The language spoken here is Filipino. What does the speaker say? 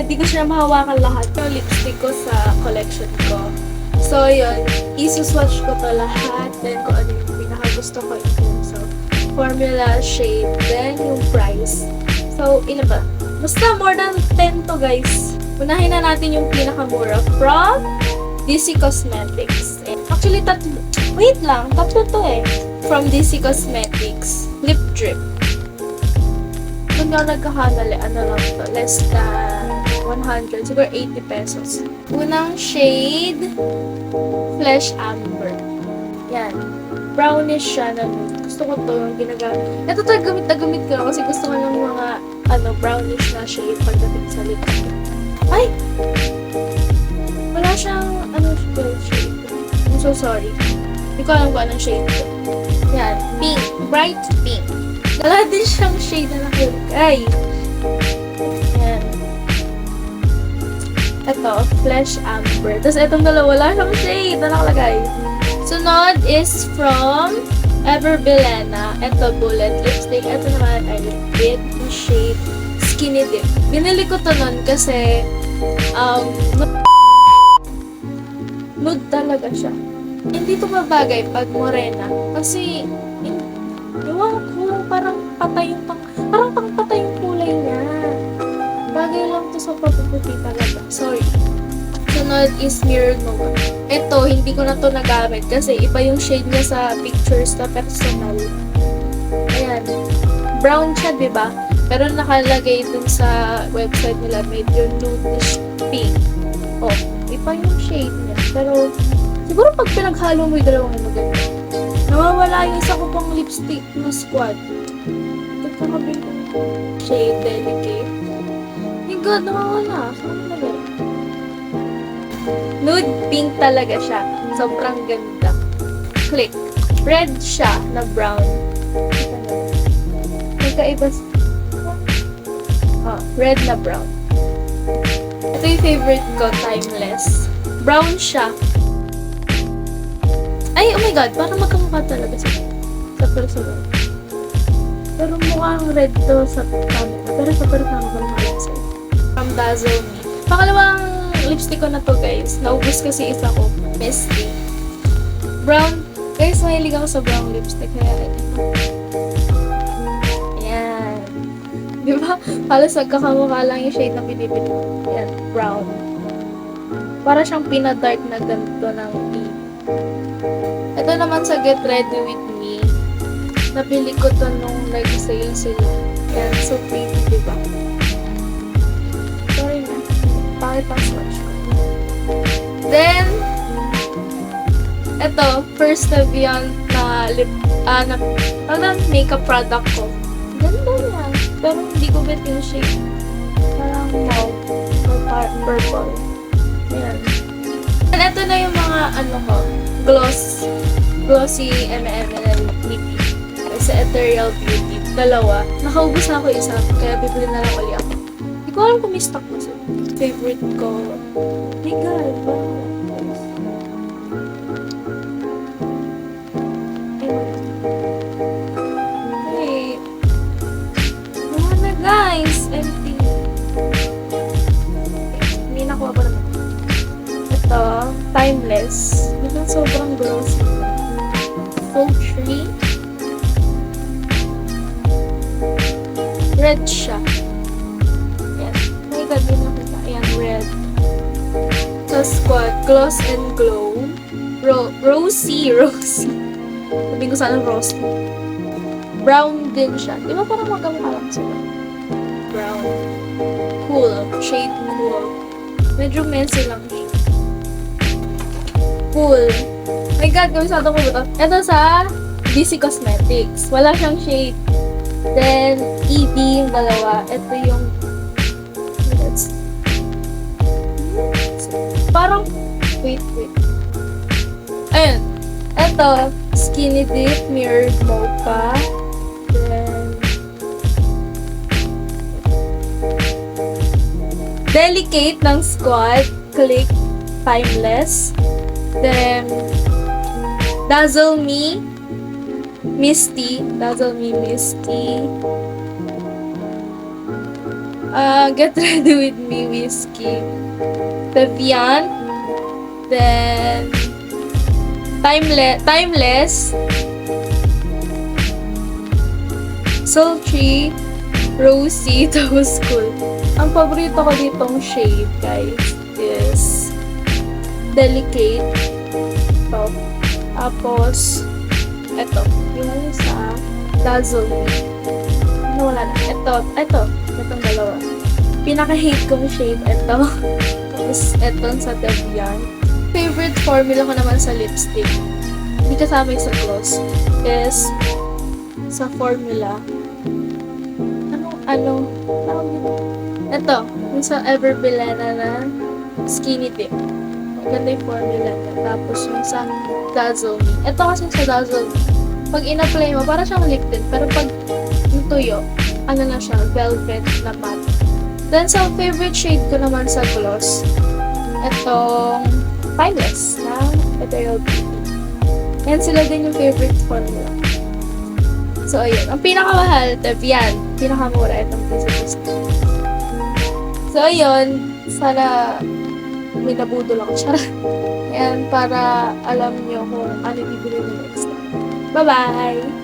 di ko siya mahawakan lahat. Yung lipstick ko sa collection ko. So, yun. Isuswatch ko to lahat. Then, kung ano yung pinakagusto ko in terms of formula, shade, then yung price. So, ilan ba? Basta more than 10 to, guys. Unahin na natin yung pinakamura from DC Cosmetics. Actually, tatlo. Wait lang, tatlo to eh. From DC Cosmetics. Lip Drip. Kung nga nagkakamali, ano lang to, less than 100, siguro 80 pesos. Unang shade, Flesh Amber. Yan. Brownish siya na nude. Gusto ko to yung ginagamit. Ito to, gamit na gamit ko kasi gusto ko ng mga brownish na shade pagdating sa lips. Ay! Wala siyang, shade. I'm so sorry. Hindi ko alam kung anong shade to. Yan. Pink. Bright pink. Wala din siyang shade na nakalagay. Yan. Ito, Flesh Amber. Tapos itong dalawa, wala siyang shade na nakalagay. Sunod is from Everbelena. Ito, Bullet Lipstick. Ito naman ay lip shade Skinny Dip. Binili ko to nun kasi nude talaga siya. Hindi to mabagay pag morena. Kasi, ewan ko, parang patay yung parang pangpatay yung kulay niya. Bagay lang to sa papuputi talaga. Sorry. Sunod is Mirror Nova. Ito, hindi ko na to nagamit kasi iba yung shade niya sa pictures na personal. Ayan. Brown siya, diba? Pero nakalagay dun sa website nila, medyo nudish pink. Oh, iba yung shade niya. Pero, siguro pag pinaghalo mo yung dalawang maganda. Nawawala yung isa ko pang lipstick na squad. Pagkakabing shade Delicate. My God, nawawala. Saan na ba? Nude pink talaga siya. Sobrang ganda. Click. Red siya na brown. Magkaiba. Red na brown. Ito yung favorite ko, Timeless. Brown siya. Ay, oh my God, parang magkamukha talaga sa personal. Pero mukhang red to sa camera. Pero sa personal magkamukha sa'yo. From Dazzle Me. Pangalawang lipstick ko na to, guys. Naubos kasi isa ko. Misty. Brown. Guys, mahilig ako sa brown lipstick. Kaya, ayan. Diba? Halos nagkakamukha lang yung shade na pinipili ko. Ayan, brown. Para siyang pinadark na ganito ng pink. Ito naman sa Get Ready With Me. Nabili ko to nung nag-sale sila. Ayan, so pretty, diba? Sorry na. Bakit ang swatch ko? Then, ito, first na Beyond na makeup product ko. Ganda yan. Pero hindi ko bet yung shade. Parang mauve. Or purple. Ayan. And ito na yung mga, glossy M&M lippy. Sa Ethereal Beauty. Dalawa. Nakaubos na ako isa, kaya bibili na lang ulit ako. Hindi ko alam kung may stock ko sila. Favorite ko. My God, wait. Wala na, guys. Empty. Hindi nakuha pa naman. Ito, Timeless. Biglang sobrang glossy. Sultry. Red siya. Ayan. Oh my God, yun nakita. Ayan, red. Sa squad, Gloss and Glow. Rosy. Sabihin ko sana rosy. Brown din siya. Di ba parang magkamukha lang sila? Brown. Cool. Shade cool. Medyo messy lang siya. Cool. My God, kamisado ko ba ito? Ito sa DC Cosmetics. Wala siyang shade. Then, EB yung dalawa. Ito yung parang wait. Ayun. Ito, Skinny Dip, Mirrored Mocha. Then, Delicate ng Squad. Click, Timeless. Then, Dazzle Me, Misty. Get Ready With Me Whiskey. Pevian. Then, Timeless. Sultry. Rosy. Tapos Cool. Ang paborito ko ditong shade, guys, is Delicate. Ito. Tapos, ito. Yung sa Dazzle Me. Wala na. Ito. Itong dalawa. Pinaka-hate kong shade, ito. Tapos, etong sa Devian. Favorite formula ko naman sa lipstick, hindi kasama yung sa gloss, is sa formula. Ito. Yung sa Everbilena na Skinny Dip. Maganda yung formula niya. Tapos yung sa Dazzle Me. Ito kasi sa Dazzle Me, pag in-apply mo, parang siyang lip tint. Pero pag yung tuyo, na siya, velvet na matte. Then, sa favorite shade ko naman sa gloss, itong Timeless na Ethereal Beauty. Yan sila din yung favorite formula. So, ayun. Ang pinakamahal, Tevian. Pinakamura, itong Physics. So, ayun. Sana may nabudol ako. Charot. Ayan, para alam nyo kung ano bibili nyo next time. Bye-bye!